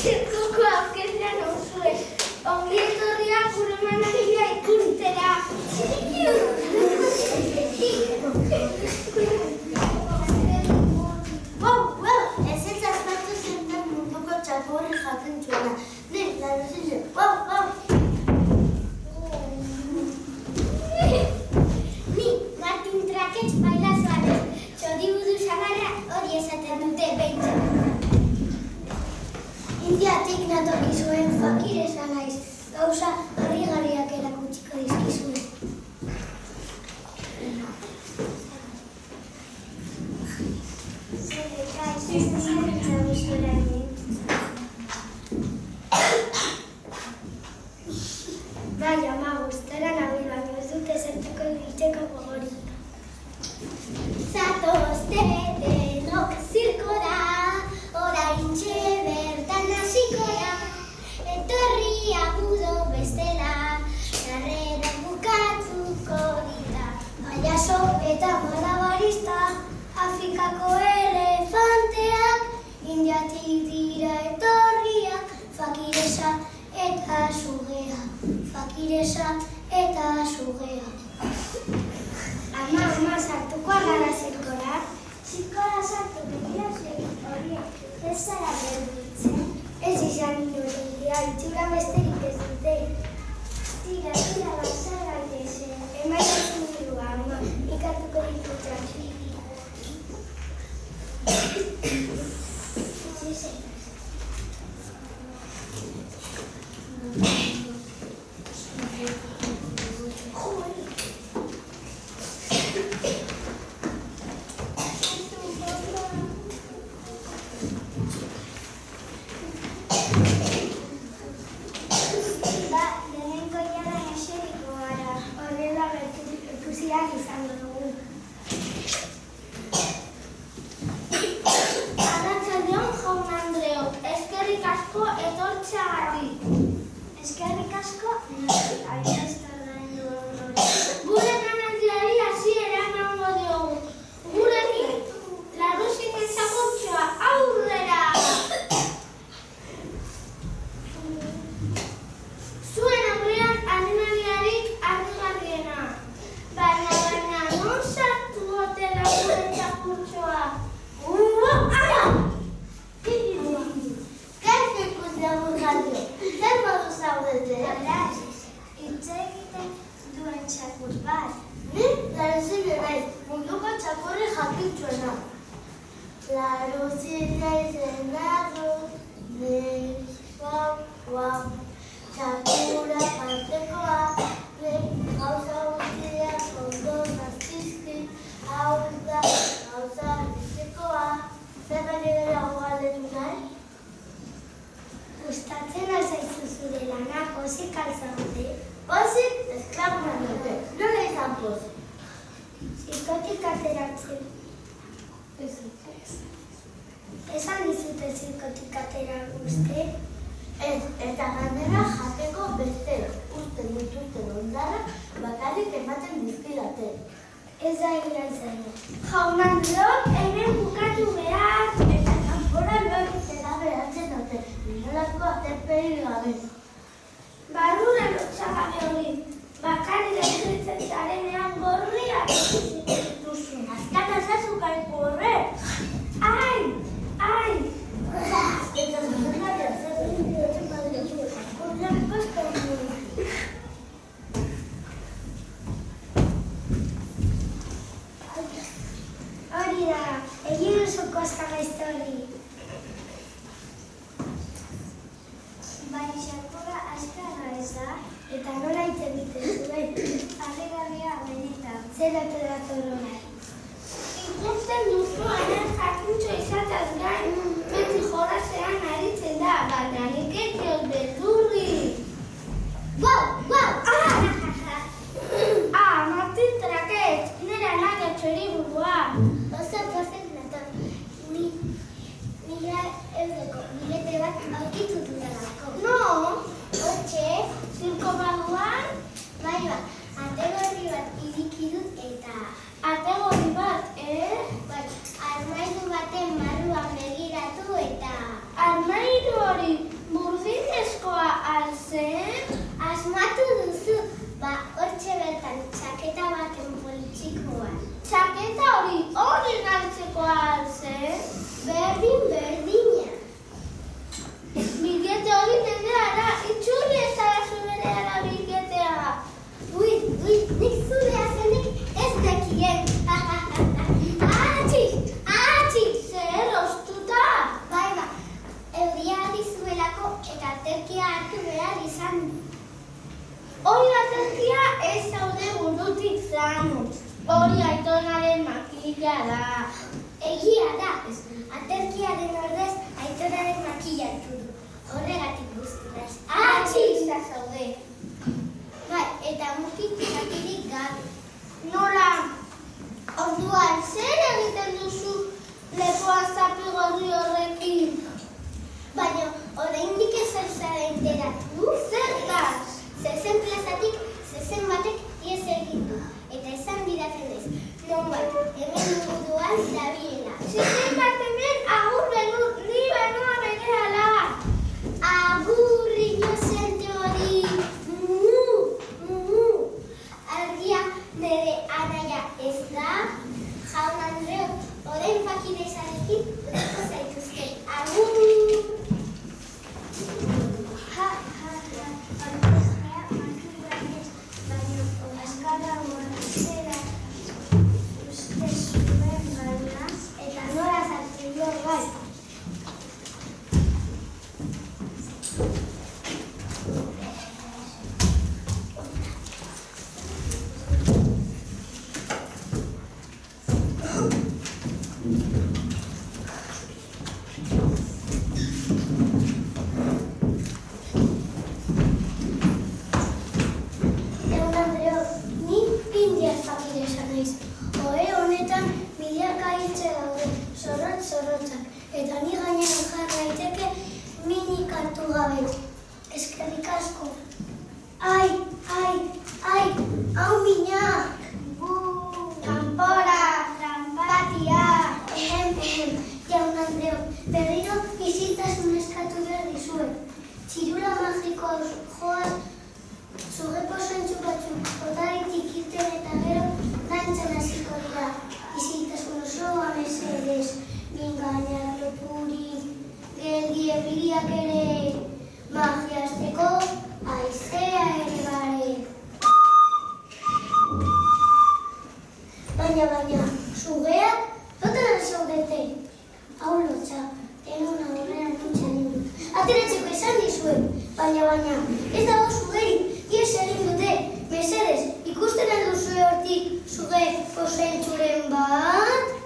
Zirkuko aurkeztea nauzue. Ongi etorria gure managia ikustera. Ez ez asmatu zentan munduko txakurri jakintzuena. Nik, laruzile, Ni, Martin Trakets bailazoaren. Txoribudu sagarra hori esaten dute behintzen. Indiatik natokizuen fakir esan naiz. Gauza harrigarriak erakutsiko dizkizuen. Bai, ama, guztara nabil, baina ez dute zertuko egiteko gogorik. Zatozte denok zirkora, oraintxe bertan hasiko da. Etorria budo bestela, sarrerak bukatuko dira. Payaso eta malabarista, Afrikako elefanteak, Indiatik dira etorriak, fakiresa eta sugea. Fakiresa eta sugea. Ama, sartuko gara zirkora? Zirkora sartu begira horiek, ez zara berditzen. Ez izan inorendia, itxura besterik ez dute. Tira, basar gaitezen. Emaitasun dirua, ama, ikatuko ditutzen. Eskerrik asko, gure manantiari hasiera emango diogu. Gurekin, Larruziren txakurtxoa, aurrera! Zuen aurrean animaliarik harrigarriena. Baina, non sartu ote Larruziren txakurtxoa? Zer modu zaudete? Hitz egiten duen txakur bat. Ni, Laruzile naiz, munduko txakurri jakintzuena. Laruzile zenarru, neiz, txakura partekoa, gauza guztiak ondo nazizki, hau da gauza bizikoa, zer gari dela galdetu nahi? Gustatzen azaizu zure lana, pozik alzaude? Pozik, esklabuna dute. Nola izan pozik? Zirkotik ateratzen. Esan dizute zirkotik atera guzti? Ez, eta gainera jateko bestera. Usten dituzten ondarrak bakarrik ematen dizkidate. Ez da egia izango. Jaun-andreok hemen bukatu behar. Eta kanpora lortzera beratzen dute. Inolako aterpegi gabe. Barrura lotxagabe hori. Bakarrik egiten zarenean gorriak duzu. Azkata zazu kaiku horrek. Ai! Eta zuzenari atzerri. Horrek posta hori. Hori da, egin duzu kosta gaizte hori. Baina txakurra azkarra ez da, eta nola iten diten zuen. Harrigarria benetan. Zer ote dator hona? Ikusten duzu anen jakintxo izataz gain, beti jolasean aritzen da, baina nik ez diot beldurri. Martin Trakets, nire anaia txoriburua. Oso pozik nator, nire eudeko bilete bat aurkitu dudalako. No? Hortxe, zirko baduan? Bai, ategorri bat iriki dut eta... Ategorri bat, Bai, armairu baten barruan begiratu eta... Armairu hori txaketa hori horren hartzeko altzen? Berdina. Bilkete hori neneara, itxurri ezarazu bereara bilketea. Ui, nik zurea zenik ez dakien. Atxik, zer ostuta? Bai, euria dizuelako eta aterkia hartu behar izan. Hori aterkia ez zaude burutik zanu. Hori aitonaren makila da. Egia da, aterkiaren ordez aitonaren makila hartu du. Horregatik guztiaz. Atxik da zaude. Bai, eta makilik gabe. Nola? Orduan, zer egiten duzu lepoan zapi gorri horrekin? Baina, oraindik ez zara enteratu, zertaz? Zezen plazatik, zezen batek ies egin du. Eta esan didatenez, nonbait, hemen inguruan dabilela. Zezen bat hemen agur ni benoa berehala. Agur inozente hori. Argia nire anaia ez da. Jaun Andreo, orain fakide izanekin, duteko zaituzke. Agur! Eta ni gainean jar naiteke minik hartu gabe. Eskerrik asko. Ai, hau minak. Kanpora, tranpatia. Jaun Andreo, berriro isiltasun eskatu behar dizuet. Txirula magiko joaz, zugepo zentzu batzuk, otaritik irten eta gero dantzan hasiko dira. Isiltasun osoa mesedez. Gainak loturik, geldi euriak ere, magiazteko aizea ere bare. Baina, sugeak lotan zaudete. Hau lotxa, tenun aurrean dutxan dut. Ateratzeko esan dizuen, baina, ez dago sugerik, ies egin dute. Mesedez, ikusten alduzue hortik suge posentzuren bat?